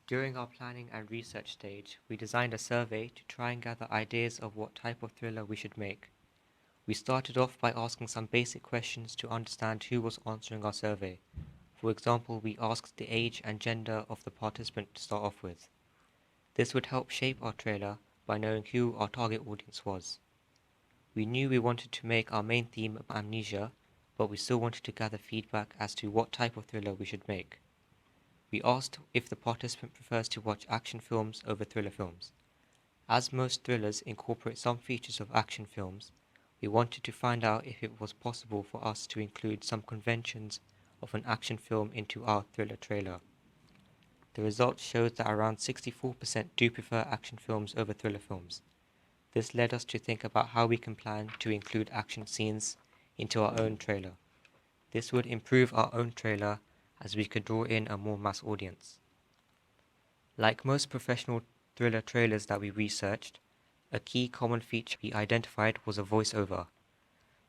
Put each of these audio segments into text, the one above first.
During our planning and research stage, we designed a survey to try and gather ideas of what type of thriller we should make. We started off by asking some basic questions to understand who was answering our survey. For example, we asked the age and gender of the participant to start off with. This would help shape our trailer by knowing who our target audience was. We knew we wanted to make our main theme amnesia, but we still wanted to gather feedback as to what type of thriller we should make. We asked if the participant prefers to watch action films over thriller films. As most thrillers incorporate some features of action films, we wanted to find out if it was possible for us to include some conventions of an action film into our thriller trailer. The results showed that around 64% do prefer action films over thriller films. This led us to think about how we can plan to include action scenes into our own trailer. This would improve our own trailer as we could draw in a more mass audience. Like most professional thriller trailers that we researched, a key common feature we identified was a voiceover.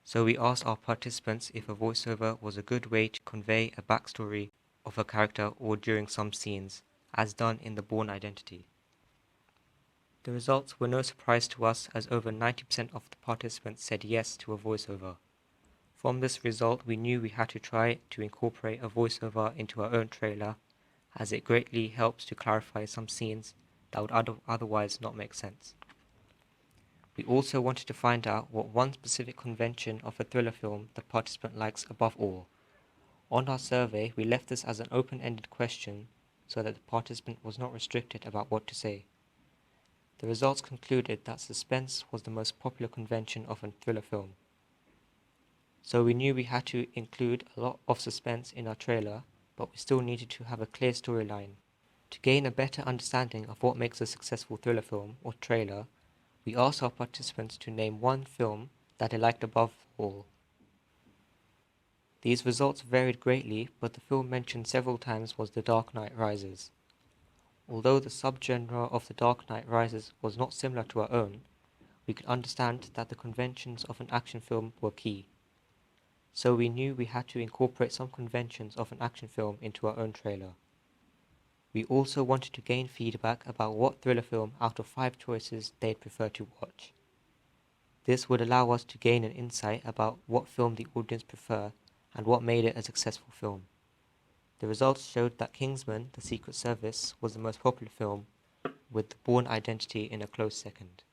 So we asked our participants if a voiceover was a good way to convey a backstory of a character or during some scenes, as done in The Bourne Identity. The results were no surprise to us as over 90% of the participants said yes to a voiceover. From this result, we knew we had to try to incorporate a voiceover into our own trailer, as it greatly helps to clarify some scenes that would otherwise not make sense. We also wanted to find out what one specific convention of a thriller film the participant likes above all. On our survey, we left this as an open-ended question so that the participant was not restricted about what to say. The results concluded that suspense was the most popular convention of a thriller film. So we knew we had to include a lot of suspense in our trailer, but we still needed to have a clear storyline. To gain a better understanding of what makes a successful thriller film or trailer, we asked our participants to name one film that they liked above all. These results varied greatly, but the film mentioned several times was The Dark Knight Rises. Although the subgenre of The Dark Knight Rises was not similar to our own, we could understand that the conventions of an action film were key. So we knew we had to incorporate some conventions of an action film into our own trailer. We also wanted to gain feedback about what thriller film out of 5 choices they'd prefer to watch. This would allow us to gain an insight about what film the audience prefer and what made it a successful film. The results showed that Kingsman: The Secret Service was the most popular film, with The Bourne Identity in a close second.